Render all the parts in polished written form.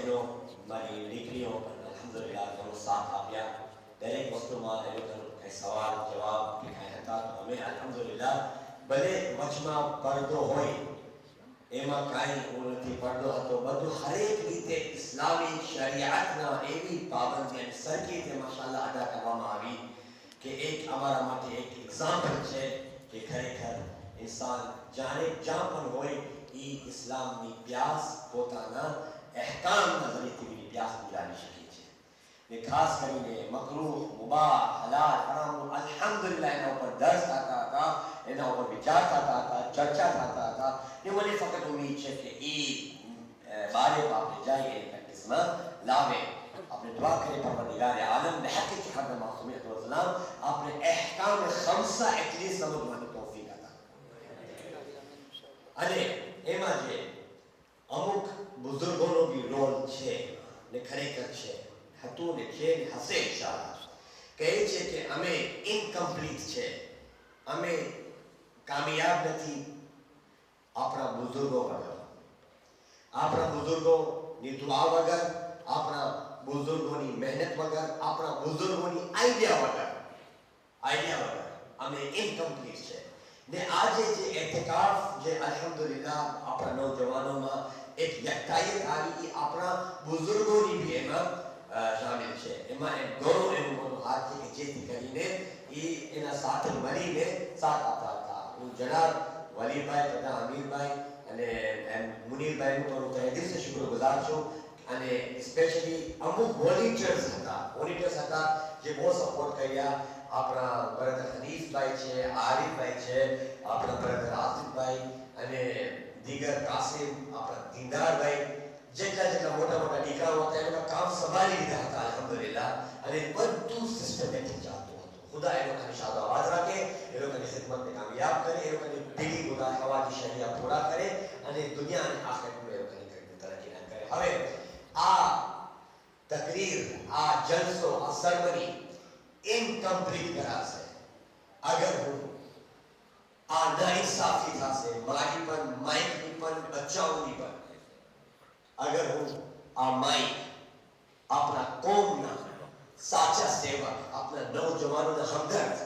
બહેનો, મારી દીકરીઓ પણ અલ્હમ્દુલિલ્લાહ ઘણો સાથ આપ્યા. દરેક વસ્તુમાં એ લોકોનો કંઈ સવાલ જવાબ કે કાંઈ હતા તો અમે અલ્હમ્દુલિલ્લાહ ભલે વચમાં પડદો હોય એમાં કાંઈ એવું નથી, પડદો હતો, બધું હરેક રીતે ઇસ્લામી શરિયાતના એવી પાબંદી અને સરખી રીતે માશાઅલ્લાહ અદા કરવામાં આવી કે એક અમારા માટે એક એક્ઝામ્પલ છે કે ખરેખર ઇન્સાન જાણે જ્યાં પણ હોય એ ઇસ્લામની પ્યાસ પોતાના અહેકામના ઝરીએથી પ્યાસ મિલાવી શકે છે. ને ખાસ કરીને મકરૂહ, મુબાહ, હલાલ, હરામનું અલ્હમ્દુલિલ્લાહ એના ઉપર દર્સ થતા હતા, એના ઉપર વિચાર થતા હતા, ચર્ચા થતા હતા. એ મને ફક્ત ઉમ્મીદ છે કે એ બારે આપણે જઈએ પ્રેક્ટિસમાં લાવે. આપણે દુઆ કરીએ પરવરદિગાર આલમ બહक़ હદ માસૂમિયત વ સલામ આપણે અહેકામ ખમસા એટલીસ્ટ સમજવાની તૌફીક અતા. અને એમાં જે અમુક બુઝુર્ગોનો બી રોલ છે ને ખરેખર છે, હતું ને છે ને હશે ઇન્શાઅલ્લાહ. કહે છે કે અમે ઇનકમ્પ્લીટ છે, અમે કામયાબ નથી આપણા બુઝુર્ગો વગર, આપણા બુઝુર્ગોની દુઆ વગર, આપણા બુઝુર્ગોની મહેનત વગર, આપણા બુઝુર્ગોની આઈડિયા વગર અમે ઇનકમ્પ્લીટ છે. ને આજે જે એહતિકાફ જે અલ્હમ્દુલિલ્લાહ આપણા નૌજવાનોમાં એક યકતાઈયત આવી, આપણા બુઝુર્ગોની બી એમાં શામિલ છે. એમાં એક ગૌરવ એનું મોટું હાથ છે કે જેથી કરીને એ એના સાથે મળીને સાથ આપતા હતા. હું જનાબ વલીભાઈ તથા અમીરભાઈ અને મુનીરભાઈનું પણ હું તહે દિલથી શુક્રગુજાર છું. અને સ્પેશિયલી અમુક વોલેન્ટિયર્સ હતા જે બહુ સપોર્ટ કર્યા. આપણા બ્રધર હનીફભાઈ છે, આરિફભાઈ છે, આપણા બ્રધર આસિફભાઈ અને દીગર કાસિમ, આપણા દીનદારભાઈ, જેટલા મોટા મોટા દીકરાઓ હતા એ બધા કામ સંભાળી લીધા હતા અલ્હમ્દુલિલ્લાહ. અને બધું સિસ્ટમેટિક ચાલતું હતું. ખુદા એ લોકોની શાદ આવાજ રાખે, એ લોકોની ખિદમતને કામયાબ કરે, એ લોકોની દિલી ખુદા હવાજી શરિયા પૂરા કરે અને દુનિયા અને આખિરતમાં એ લોકોની તરક્કી ના કરે. હવે આ તકરીર, આ જલસો, આ સરમની ઇનકમ્પ્લીટ કરાશે અગર હું આ નાઇન્સાફી થશે મારી પણ, માઇકની પણ, બચ્ચાઓની પણ. અગર હું આ માઇક આપણા કોમના સાચા સેવક, આપણા નૌજવાનોના હમદર્દ,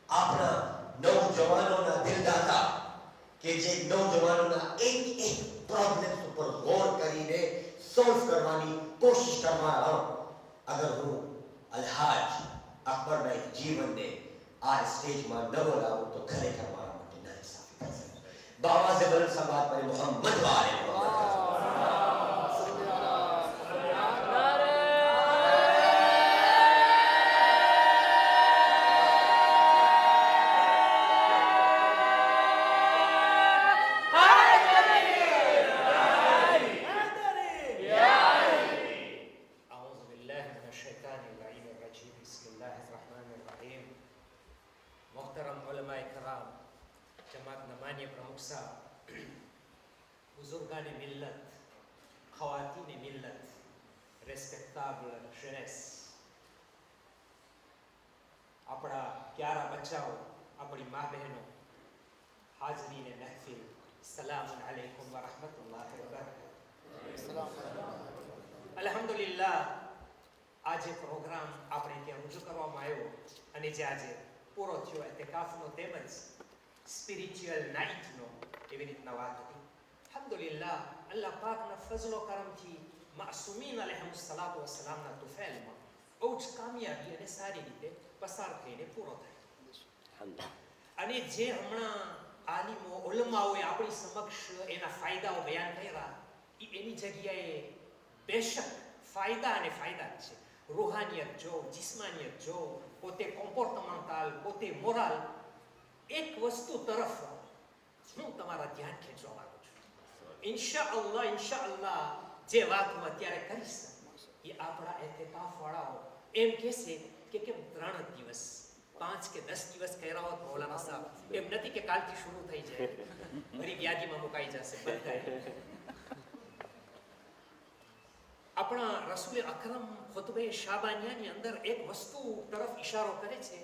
આપણા નૌજવાનોના દિલદાતા કે જે નૌજવાનોના એક પ્રોબ્લેમ્સ ઉપર ગૌર કરીને સોલ્વ કરવાની કોશિશ કરનારા, અગર હું અલ્હાજ અકબરભાઈ જીવનને આ સ્ટેજમાં ન બોલાવું તો ખરેખર મારા માટે નાઇન્સાફી થશે. બાવાઝે બલંદ સમાજ પર મોહમ્મદ વાલે बुजुर्गान मिल्लत, खवातीन मिल्लत, रेस्पेक्टेबल शेरेस, अपना प्यारा बच्चाओ, अपनी माँ बहनों, हाजरीन महफिल, सलामुन अलैकुम व रहमतुल्लाहि व बरकातुहू. अल्हम्दुलिल्लाह આજે પ્રોગ્રામ આપણે ત્યાં રજૂ કરવામાં આવ્યો અને જે આજે પૂરો થયો એતેકાફનો તેમજ સ્પિરિચ્યુઅલ નાઇટનો એવી રીતના વાત હતી. અલ્હમ્દુલિલ્લાહ અલ્લાહ પાકના ફઝલો કરમથી માસૂમીન અલૈહિસ્સલાતુ વસ્સલામના તુફૈલમાં બહુ જ કામયાબી અને સારી રીતે પસાર થઈને પૂરો થયો. અને જે હમણાં આલિમો ઉલમાઓએ આપણી સમક્ષ એના ફાયદાઓ બયાન કર્યા એની જગ્યાએ બેશક ફાયદા અને ફાયદા જ છે. રૂહાનિયત જો, જિસ્માનિયત જો, પોતે કોમ્પોર્ટમેન્ટલ, પોતે મોરલ, એક વસ્તુ તરફ હું તમારા ધ્યાન ખેંચવા માંગુ છું. ઇન્શાઅલ્લાહ જે વાત હું અત્યારે કરીશ એ આપણા એતેકાફ વાળાઓ એમ કહેશે કે કેમ 3 દિવસ 5 કે 10 દિવસ કર્યા હોત મૌલાના સાહેબ, એમ નથી કે કાલથી શરૂ થઈ જાય, ફરી યાદીમાં મુકાઈ જશે બધાય. આપણા રસૂલ અકરમ ખુતબે શાબાનિયાની અંદર એક વસ્તુ તરફ ઇશારો કરે છે.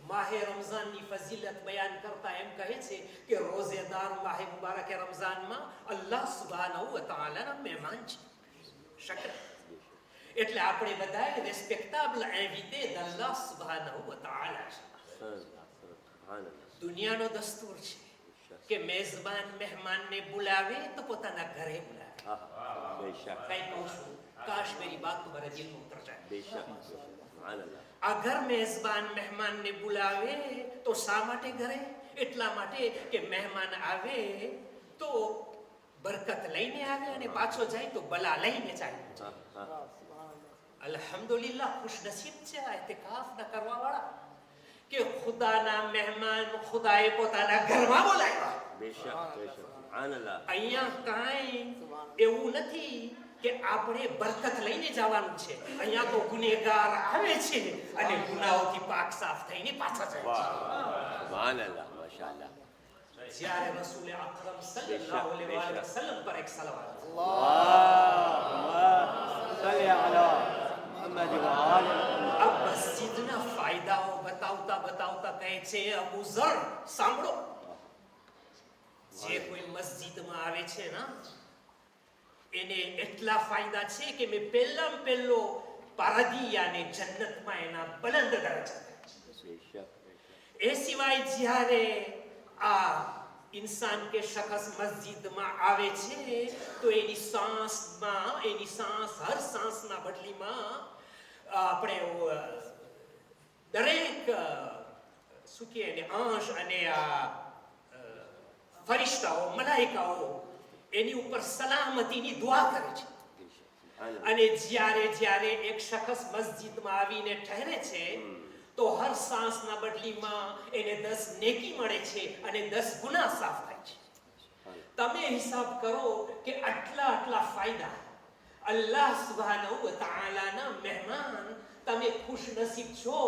માહે રમઝાનની ફઝીલત બયાન કરતા એમ કહે છે કે રોઝેદાર માહે મુબારક રમઝાનમાં અલ્લાહ સુબ્હાનહુ વ તઆલાના મહેમાન છે. શકર. એટલે આપણે બધાએ રેસ્પેક્ટેબલ ઇન્વિટે d'Allah સુબ્હાનહુ વ તઆલા છે. દુનિયાનો દસ્તુર છે કે મેઝબાન મહેમાનને બોલાવે તો પોતાના ઘરે બોલાવે. કઈ કહું છું, કાશ મેરી બાત તમારા દિલમાં ઉતર જાય. અગર મેઝબાન મહેમાનને બોલાવે તો શા માટે ઘરે? એટલા માટે કે મહેમાન આવે તો બરકત લઈને આવે અને પાછો જાય તો બલા લઈને જાય. અલ્હમ્દુલિલ્લાહ, ખુશનસીબ છે આ ઇતિકાફ ન કરવા વાળા કે ખુદાના મહેમાન ખુદાએ પોતાના ઘરમાં બોલાવ્યા. અહીંયા કાંઈ એવું નથી કે આપણે બરકત લઈને જવાનું છે. અહીંયા તો ગુનેગાર આવે છે અને ગુનાઓથી પાક સાફ થઈને પાછા જાય છે. જ્યારે રસૂલ અકરમ સલ્લલ્લાહુ અલૈહિ વસલ્લમ પર એક સલવાત, આ મસ્જિદના ફાયદાઓ બતાવતા બતાવતા કહે છે, અબુ ઝર સાંભળો, જે કોઈ મસ્જિદમાં આવે છે ને એને એટલા ફાયદા છે કે મેં પહેલો પારદી યાને જન્નતમાં એના બલંદ દરજ્જા છે. એ સિવાય જ્યારે આ इंसान के शख्स मस्जिद में आवे छे तो एनी सांस हर सांस ना बदली में આપણે દરેક સુખી અને અંશ અને આ ફરિશ્તાઓ મલાઈકાઓ એની ઉપર સલામતીની દુઆ કરે છે. અને જ્યારે એક શખ્સ મસ્જિદમાં આવીને ઠહેરે છે તો હર સાંસના બદલીમાં એને 10 નેકી મળે છે અને 10 ગુનાહ સાફ થાય છે. તમે હિસાબ કરો કે આટલા ફાયદા. અલ્લાહ સુબ્હાનહુ વ તઆલાના મહેમાન, તમે ખુશનસીબ છો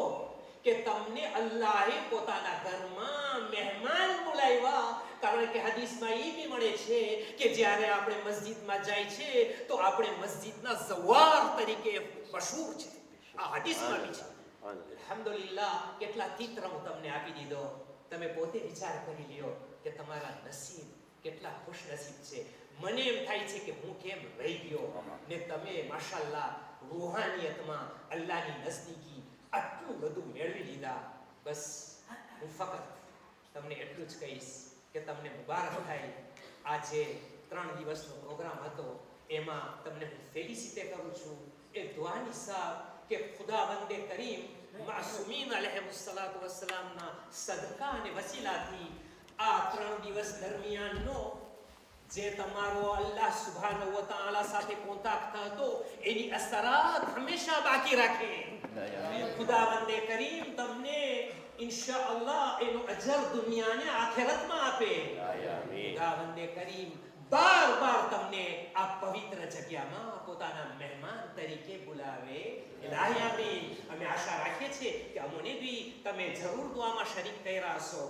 કે તમને અલ્લાહે પોતાના ઘરમાં મહેમાન બોલાવ્યા. કારણ કે હદીસમાં એ બી મળે છે કે જ્યારે આપણે મસ્જિદમાં જાય છે તો આપણે મસ્જિદના ઝવાર તરીકે મશહૂર છે. આ હદીસમાં બી છે. અલ્હમ્દુલિલ્લાહ, કેટલા ચિત્ર હું તમને આપી દીધો. તમે પોતે વિચાર કરી લ્યો કે તમારા નસીબ કેટલા ખુશનસીબ છે. મને એમ થાય છે કે હું કેમ રહી ગયો ને તમે માશાઅલ્લાહ રૂહાનિયતમાં અલ્લાહની નજદીકી આટલું બધું મેળવી લીધા. બસ હું ફક્ત તમને એટલું જ કહીશ કે તમને મુબારક થાય. આ જે 3 દિવસનો પ્રોગ્રામ હતો એમાં તમને હું ફેલિસિટે કરું છું. એ દુઆની સાથ કે ખુદાવંદે કરીમ માસૂમીન અલૈહિસ્સલાતુ વસ્સલામના સદકા અને વસીલાથી આ 3 દિવસ દરમિયાનનો જે તમારો અલ્લાહ સુબ્હાનહુ વ તઆલા સાથે કોન્ટેક્ટ હતો એની અસરાત હંમેશા બાકી રાખે. ખુદાવંદે કરીમ તમને ઇન્શાઅલ્લાહ એનો અજર દુનિયા અને આખિરતમાં આપે. ખુદાવંદે કરીમ બાર તમને આ પવિત્ર જગ્યામાં પોતાના મહેમાન તરીકે બોલાવે. ઇલાહી આમીન. અમે આશા રાખીએ છીએ કે અમને બી તમે જરૂર દુઆમાં શરીક કર્યા હશો.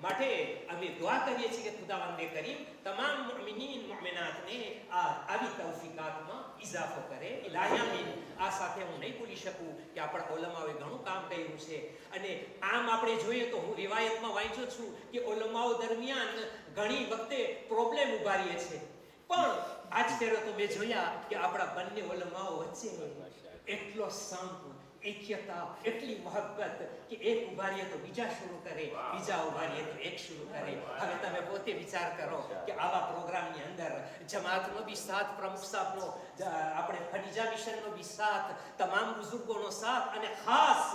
માટે અમે દુઆ કરીએ છીએ કે ખુદાવંદે કરીમ તમામ મુમિનીન મુમિનાતને આવી તૌફીકાતમાં ઇજાફો કરે. ઇલાહી આમીન. આ સાથે હું નહીં ભૂલી શકું કે આપણા ઉલમાઓએ ઘણું કામ કર્યું છે. અને આમ આપણે જોઈએ તો હું રિવાયતમાં વાંચ્યો છું કે ઉલમાઓ દરમિયાન ઘણી વખતે પ્રોબ્લેમ ઉભા રહે છે. પણ આજ ફેરો તો મેં જોયા કે આપણા બંને ઉલમાઓ વચ્ચે એટલો સંપ, એક્યતા, એટલી મોહબ્બત કે એક ઉભા રહે તો બીજા શરૂ કરે, બીજા ઉભા રહે તો એક શરૂ કરે. હવે તમે પોતે વિચાર કરો કે આવા પ્રોગ્રામની અંદર જમાતનો બી સાથ, પ્રમુખ સાહેબનો, આપણે ખનીજા મિશનનો બી સાથ, તમામ બુઝુર્ગોનો સાથ અને ખાસ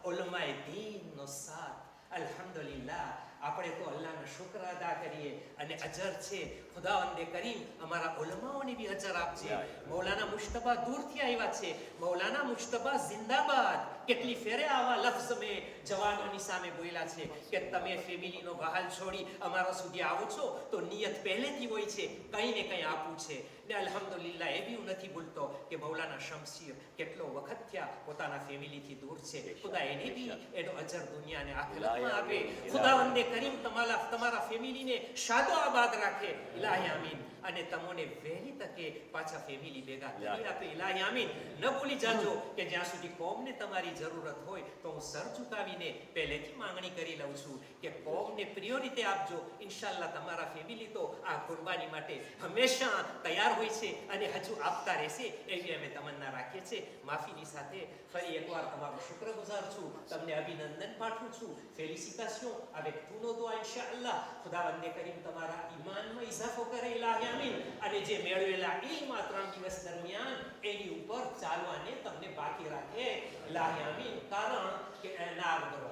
ઉલમાએ દીનનો સાથ. અલ્હમ્દુલિલ્લાહ, આપણે તો અલ્લાહનો શુક્ર અદા કરીએ. અને અજર છે ખુદાવંદે કરીમ અમારા ઉલમાઓને બી અજર આપજે. મૌલાના મુશ્તબા દૂરથી આવ્યા છે. મૌલાના મુશ્તબા જિંદાબાદ. કેટલી ફેરે આવા લફ્ઝ મેં જવાનોની સામે બોલ્યા છે કે તમે ફેમિલીનો બહાલ છોડી અમારા સુધી આવો છો તો નિયત પહેલેથી હોય છે કંઈ ને કંઈ આપવું છે. ને અલ્હમ્દુલિલ્લાહ એ બી હું નથી ભૂલતો કે મૌલાના શમશીર કેટલો વખત થયા પોતાના ફેમિલીથી દૂર છે. ખુદા એને બી એનો અજર દુનિયા અને આખિરતમાં આપે. ખુદાવંદે કરીમ તમારા ફેમિલીને શાદો આબાદ રાખે. ઇલાહી આમીન. અને તમને વહેલી તકે પાછા ફેમિલી ભેગા કરી આપે. ઇલાહી આમીન. ન ભૂલી જાજો કે જ્યાં સુધી કોમને તમારી જરૂરત હોય તો હું સર ઝુકાવીને પહેલેથી માંગણી કરી લઉં છું કે કોમને પ્રિયોરિટી આપજો. ઇન્શાલ્લાહ તમારા ફેમિલી તો આ કુરબાની માટે હંમેશા તૈયાર હોય છે અને હજુ આપતા રહેશે એવી અમે તમન્ના રાખીએ છીએ. માફીની સાથે ફરી એકવાર તમારો શુક્રગુજાર છું, તમને અભિનંદન પાઠવું છું. ફેલિસિટેશન avec tous nos doigts ઇન્શાઅલ્લાહ. ખુદાવંદે Karim તમારા ઈમાનમાં ઇઝાફો કરે. ઇલાહી આમીન. અને જે મેળવેલા ઇલ્મ આ 3 દિવસ દરમિયાન એની ઉપર ચાલવાને તમને બાકી રાખે. ઇલાહી આમીન. કારણ કે un arbre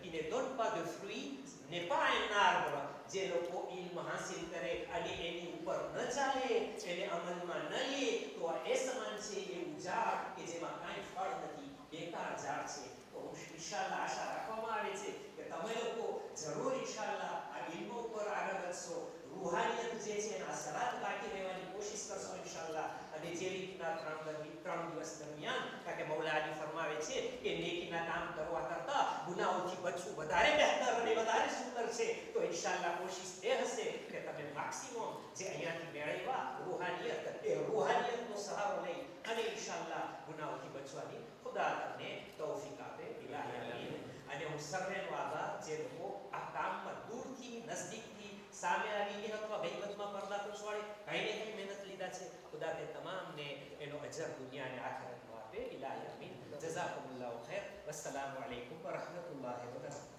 qui ne donne pas de fruits n'est pas un arbre. જે લોકો ઇલ્મ હાસિલ કરે અને એની ઉપર ન ચાલે, એને અમલમાં ન લે, તો એ સમાન છે એવું ઝાડ કે જેમાં કાંઈ ફળ નથી, બેકાર ઝાડ છે. તો ઇન્શાઅલ્લાહ આશા રાખવામાં આવે છે કે તમે લોકો જરૂર ઇન્શાઅલ્લાહ આ ઇલ્મ ઉપર આગળ વધશો. રૂહાનિયત જે છે એના સરાત બાકી રહેવાની કોશિશ કરશો ઇન્શાઅલ્લાહ. અને જે રીતના 3 દિવસ દરમિયાન કારણ કે મૌલા અલી ફરમાવે છે કે નેકીના કામ કરવા કરતા ગુનાહોથી બચવું વધારે બહેતર અને વધારે સુંદર છે. તો ઇન્શાઅલ્લાહ કોશિશ એ હશે કે તમે મેક્સિમમ જે અહીંયાથી મેળવ્યા રૂહાનિયતનો સહારો લઈ અને ઇન્શાઅલ્લાહ ગુનાહોથી બચવાની ખુદા તમને તૌફીક આપે. ઇલાહી આમીન. અને હું સર્વેનો આભાર જે લોકો આ કામમાં દૂરથી નજદીકથી સામે આવીને અથવા ગઈબતમાં પડદા પૂછવાડે કંઈ ને કંઈ મહેનત લીધા છે. ખુદા તે તમામને એનો અજર દુનિયા અને આખિરતમાં આપે. ઇલાહી આમીન. જઝાકુમુલ્લાહુ ખૈર. વસ્સલામુ અલૈકુમ વરહમતુલ્લાહિ વબરકાતુહુ.